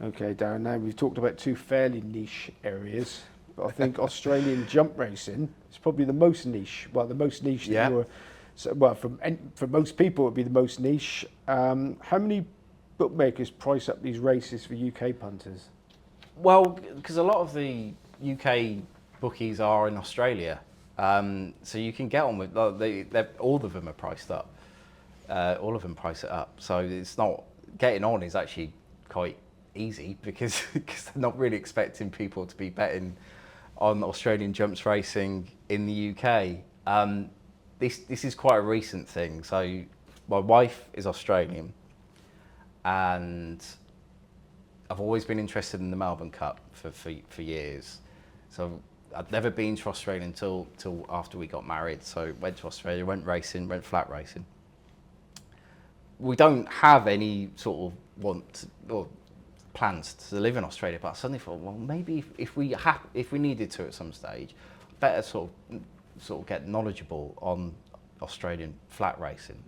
Okay, Darren, now we've talked about two fairly niche areas, but I think Australian jump racing is probably the most niche. Well, the most niche that Yeah. you're, so, well, for most people, it would be the most niche. How many bookmakers price up these races for UK punters? Well, because a lot of the UK bookies are in Australia, so you can get on with all of them are priced up. All of them price it up, so it's not getting on is actually quite easy because they're not really expecting people to be betting on Australian jumps racing in the UK. This is quite a recent thing. So my wife is Australian, and I've always been interested in the Melbourne Cup for years. So I'd never been to Australia until after we got married. So went to Australia, went racing, went flat racing. We don't have any sort of or plans to live in Australia, but I suddenly thought, well, maybe if we needed to at some stage, better sort of get knowledgeable on Australian flat racing,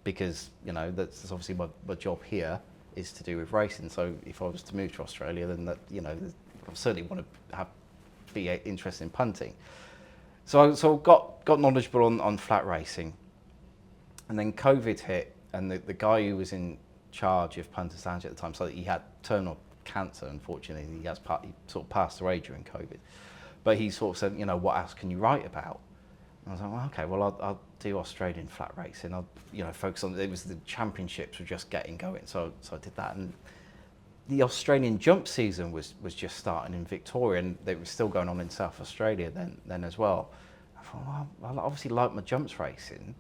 because that's obviously my job here is to do with racing. So if I was to move to Australia, then I certainly want to be interested in punting. So I got knowledgeable on flat racing, and then COVID hit, and the guy who was in charge of Punters Lounge at the time, so he had terminal cancer. Unfortunately, he sort of passed away during COVID. But he sort of said, what else can you write about? And I was like, well, okay, well, I'll do Australian flat racing. I'll, focus on, it was the championships were just getting going. So I did that. And the Australian jump season was just starting in Victoria, and it was still going on in South Australia then as well. I thought, well, I obviously like my jumps racing.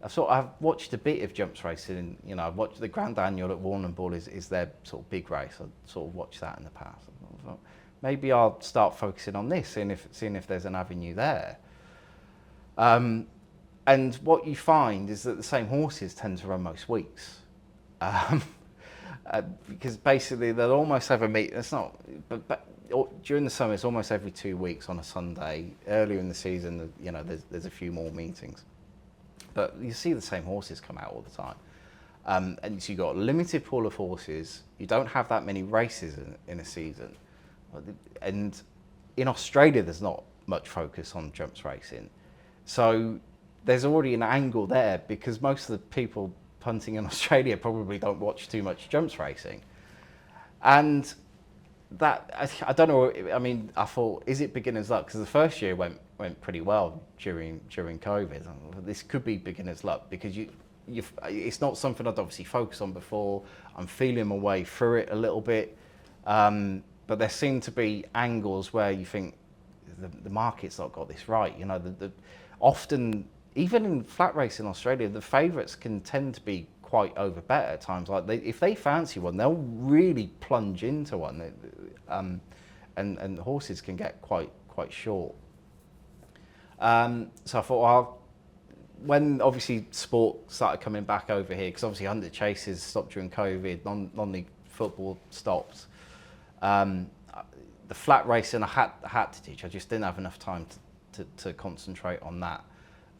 I've watched a bit of jumps racing. I've watched the Grand Annual at Warrnambool is their sort of big race. I sort of watched that in the past. I thought, maybe I'll start focusing on this, seeing if there's an avenue there. And what you find is that the same horses tend to run most weeks, because basically they'll almost have a meet. It's not, but during the summer it's almost every 2 weeks on a Sunday. Earlier in the season, there's a few more meetings. But you see the same horses come out all the time. And so you've got a limited pool of horses. You don't have that many races in a season. And in Australia, there's not much focus on jumps racing. So there's already an angle there, because most of the people punting in Australia probably don't watch too much jumps racing. And that, I don't know, I mean, I thought, is it beginner's luck? Because the first year went pretty well during COVID. This could be beginner's luck, because it's not something I'd obviously focused on before. I'm feeling my way through it a little bit. But there seem to be angles where you think the market's not got this right. Often, even in flat racing in Australia, the favourites can tend to be quite over bet at times. Like if they fancy one, they'll really plunge into one, and horses can get quite short. So I thought, well, when obviously sport started coming back over here, because obviously 100 chases stopped during COVID, non-league football stopped. The flat racing I had to teach. I just didn't have enough time to concentrate on that.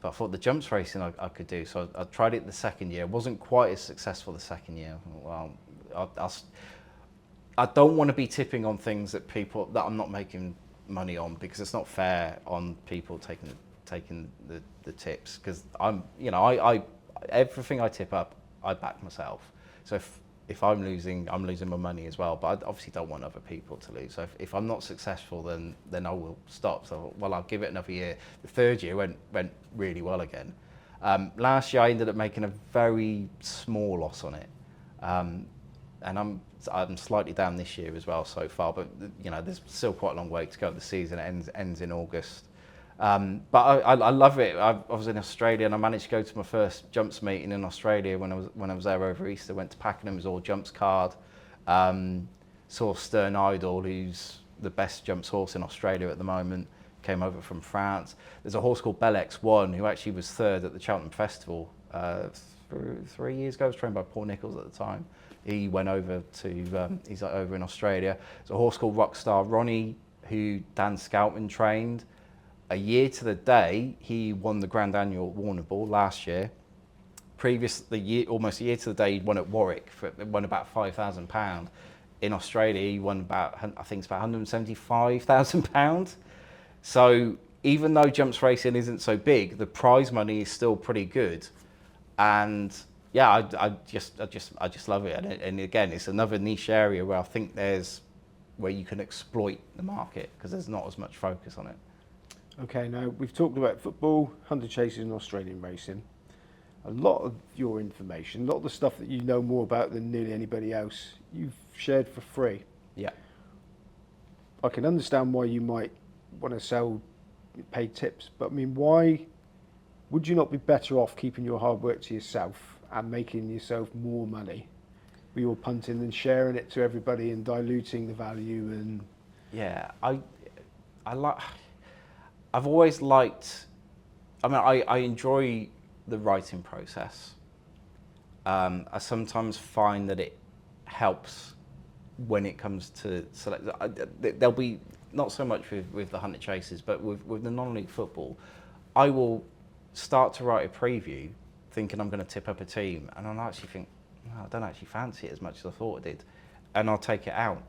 But I thought the jumps racing I could do. So I tried it the second year. It wasn't quite as successful the second year. Well, I don't want to be tipping on things that I'm not making money on, because it's not fair on people taking the tips. Because I everything I tip up, I back myself. So if I'm losing my money as well. But I obviously don't want other people to lose. So if I'm not successful, then I will stop. So I'll give it another year. The third year went really well again. Last year I ended up making a very small loss on it, and I'm slightly down this year as well so far. But there's still quite a long way to go. The season ends in August. But I love it. I was in Australia, and I managed to go to my first jumps meeting in Australia when I was there over Easter. Went to Pakenham, it was all jumps card. Saw Stern Idol, who's the best jumps horse in Australia at the moment. Came over from France. There's a horse called Bell X1 who actually was third at the Cheltenham Festival 3 years ago. It was trained by Paul Nicholls at the time. He went over to he's over in Australia. There's a horse called Rockstar Ronnie, who Dan Scoutman trained. A year to the day, he won the Grand Annual at Warrnambool last year. Almost a year to the day, he'd won at Warwick, won about £5,000. in Australia, he won about, I think it's about £175,000. So even though jumps racing isn't so big, the prize money is still pretty good. And yeah, I just love it. And again, it's another niche area where I think where you can exploit the market because there's not as much focus on it. Okay, now we've talked about football, hunter chasing and Australian racing. A lot of your information, a lot of the stuff that you know more about than nearly anybody else, you've shared for free. Yeah. I can understand why you might want to sell paid tips, but I mean, why would you not be better off keeping your hard work to yourself and making yourself more money with your punting than sharing it to everybody and diluting the value? And yeah, I've always liked, I enjoy the writing process. I sometimes find that it helps when it comes to select. There'll be not so much with the hunter chasers, but with the non-league football, I will start to write a preview thinking I'm going to tip up a team, and I'll actually think, I don't actually fancy it as much as I thought I did, and I'll take it out.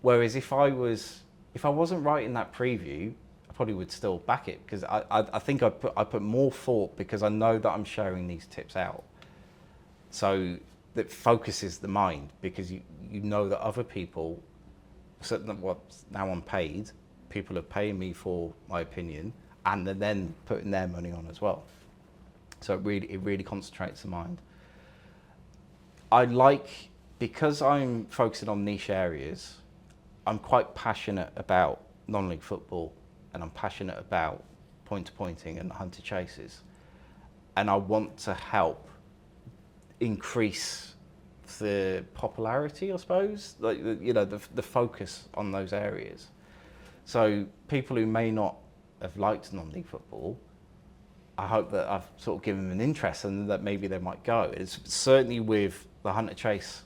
Whereas if I wasn't writing that preview, I probably would still back it because I think I put more thought because I know that I'm sharing these tips out. So that focuses the mind because you know that other people, now I'm paid, people are paying me for my opinion and they're then putting their money on as well. So it really concentrates the mind. Because I'm focusing on niche areas, I'm quite passionate about non-league football and I'm passionate about point-to-pointing and hunter chases. And I want to help increase the popularity, I suppose, the focus on those areas. So people who may not have liked non-league football, I hope that I've sort of given them an interest and that maybe they might go. It's certainly with the hunter chase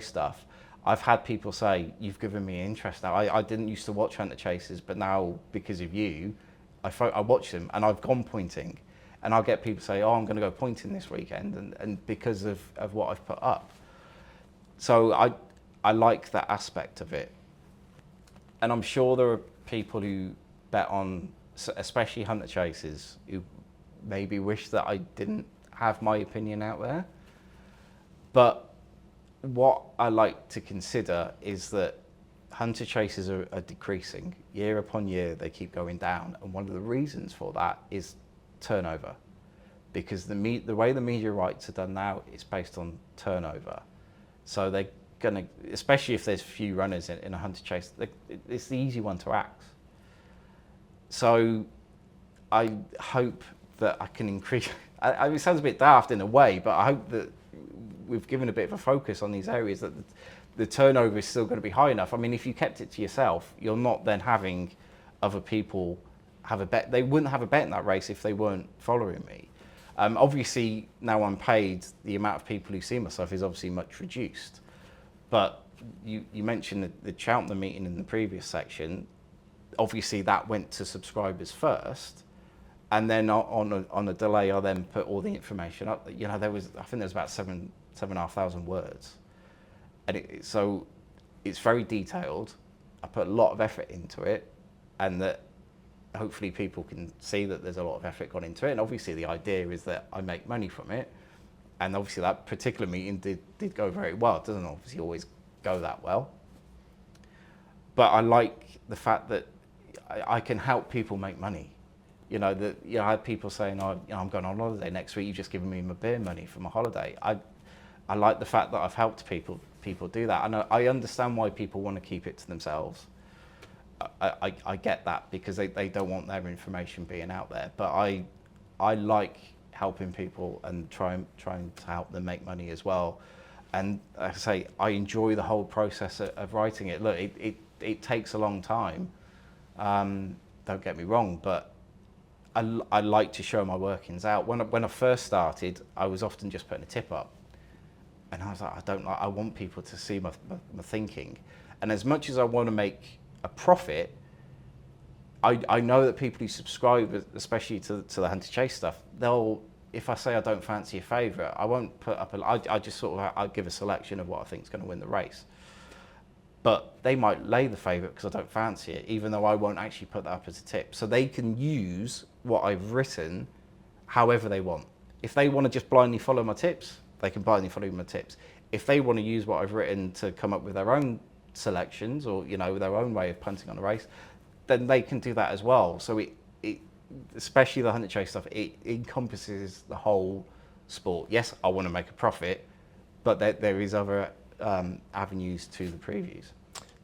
stuff, I've had people say, you've given me interest now. I didn't used to watch hunter chases, but now because of you, I watch them and I've gone pointing. And I'll get people say, I'm going to go pointing this weekend and because of what I've put up. So I like that aspect of it. And I'm sure there are people who bet on, especially hunter chasers, who maybe wish that I didn't have my opinion out there. But what I like to consider is that hunter chasers are decreasing. Year upon year, they keep going down. And one of the reasons for that is turnover. Because the way the media rights are done now, it's based on turnover. So they're going to, especially if there's few runners in a hunter chase, it's the easy one to axe. So I hope that I can increase, it sounds a bit daft in a way, but I hope that we've given a bit of a focus on these areas that the turnover is still going to be high enough. I mean, if you kept it to yourself, you're not then having other people have a bet. They wouldn't have a bet in that race if they weren't following me. Obviously, now I'm paid, the amount of people who see my stuff is obviously much reduced. But you mentioned the Cheltenham meeting in the previous section. Obviously, that went to subscribers first. And then on a delay, I then put all the information up. I think there was about 7,500 words. And so it's very detailed. I put a lot of effort into it, and that hopefully people can see that there's a lot of effort gone into it. And obviously the idea is that I make money from it. And obviously that particular meeting did go very well. It doesn't obviously always go that well. But I like the fact that I can help people make money. I had people saying, I'm going on holiday next week, you've just given me my beer money for my holiday. I like the fact that I've helped people do that. And I understand why people want to keep it to themselves. I get that because they don't want their information being out there. But I like helping people and trying to help them make money as well. And like I say, I enjoy the whole process of writing it. Look, it takes a long time. Don't get me wrong, but I like to show my workings out. When I first started, I was often just putting a tip up. And I was like, I want people to see my thinking. And as much as I want to make a profit, I know that people who subscribe, especially to the hunter chase stuff, if I say I don't fancy a favourite, I won't put up I just sort of, I'll give a selection of what I think is going to win the race. but they might lay the favourite because I don't fancy it, even though I won't actually put that up as a tip. So they can use what I've written however they want. If they want to just blindly follow my tips, they can blindly follow my tips. If they want to use what I've written to come up with their own selections or, you know, their own way of punting on a race, then they can do that as well. So it especially the hunt and chase stuff, it encompasses the whole sport. Yes, I want to make a profit, but there is other avenues to the previews.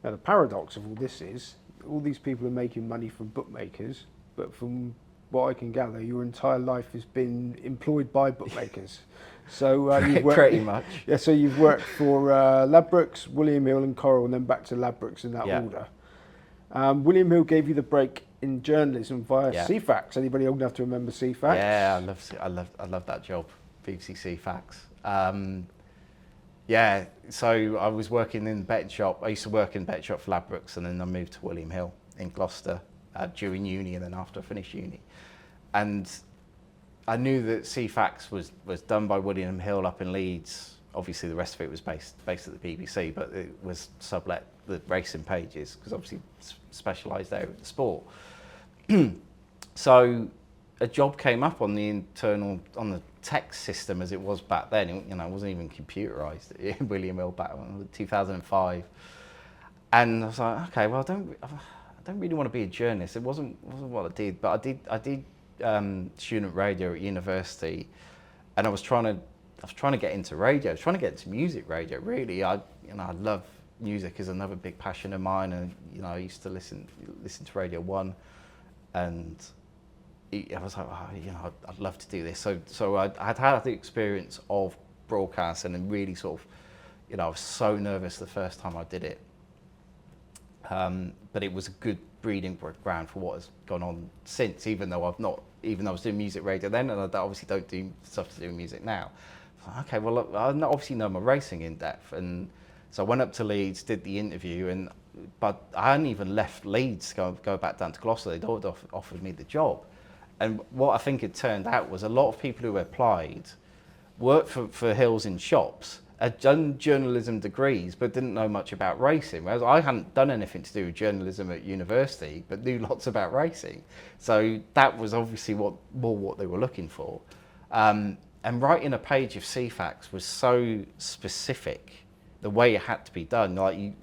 Now the paradox of all this is, all these people are making money from bookmakers, but from what I can gather, your entire life has been employed by bookmakers. So you've worked, pretty much. Yeah, so you've worked for Ladbrokes, William Hill and Coral, and then back to Ladbrokes in that order. William Hill gave you the break in journalism via Ceefax. Anybody old enough to remember Ceefax? Yeah, I love that job, BBC Ceefax. Yeah, so I was working in the betting shop. I used to work in the betting shop for Ladbrokes, and then I moved to William Hill in Gloucester during uni, and then after I finished uni. And I knew that Ceefax was done by William Hill up in Leeds. Obviously, the rest of it was based at the BBC, but it was sublet the racing pages because obviously specialised there with the sport. So a job came up on the text system as it was back then. It wasn't even computerised in William Hill back in 2005. And I was like, okay, well, I don't really want to be a journalist. It wasn't what I did, but I did student radio at university, and I was trying to get into radio. I was trying to get into music radio. Really, I love music is another big passion of mine, and I used to listen to Radio 1, and I was like, I'd love to do this. So I'd had the experience of broadcasting, and really sort of, I was so nervous the first time I did it. But it was a good breeding ground for what has gone on since, even though I was doing music radio then, and I obviously don't do stuff to do with music now. Okay, well, I obviously know my racing in depth, and so I went up to Leeds, did the interview, but I hadn't even left Leeds to go back down to Gloucester. They'd already offered me the job. And what I think had turned out was a lot of people who applied worked for Hills in shops, had done journalism degrees, but didn't know much about racing. Whereas I hadn't done anything to do with journalism at university, but knew lots about racing. So that was obviously what they were looking for. And writing a page of Ceefax was so specific, the way it had to be done. Like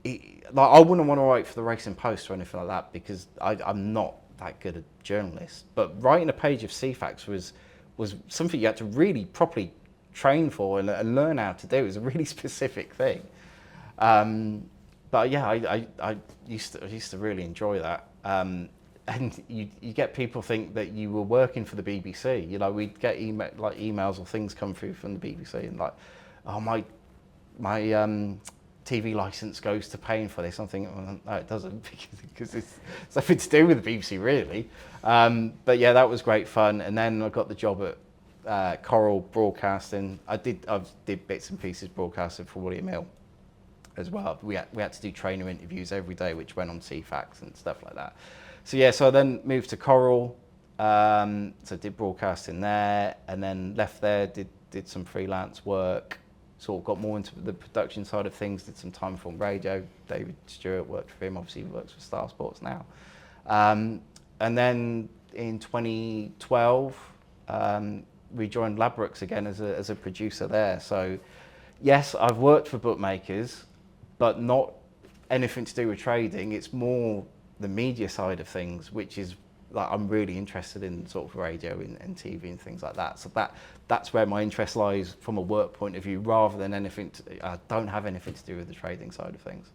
I wouldn't want to write for the Racing Post or anything like that, because I'm not that good a journalist. But writing a page of Ceefax was something you had to really properly train for and learn how to do. It was a really specific thing. But yeah, I used to really enjoy that. And you get people think that you were working for the BBC. We'd get emails or things come through from the BBC, and oh, my TV license goes to paying for this. I'm thinking, well, no, it doesn't, because it's nothing to do with the BBC, really. But yeah, that was great fun. And then I got the job at Coral Broadcasting. I did bits and pieces broadcasting for William Hill as well. We had to do trainer interviews every day, which went on Ceefax and stuff like that. So yeah, so I then moved to Coral. So did broadcasting there, and then left there, did some freelance work. Sort of got more into the production side of things, did some Timeform radio. David Stewart worked for him, obviously he works for Star Sports now. And then in 2012, we joined Ladbrokes again as a producer there. So yes, I've worked for bookmakers, but not anything to do with trading. It's more the media side of things, which is I'm really interested in, sort of radio and TV and things like that. So that's where my interest lies from a work point of view, rather than anything. I don't have anything to do with the trading side of things.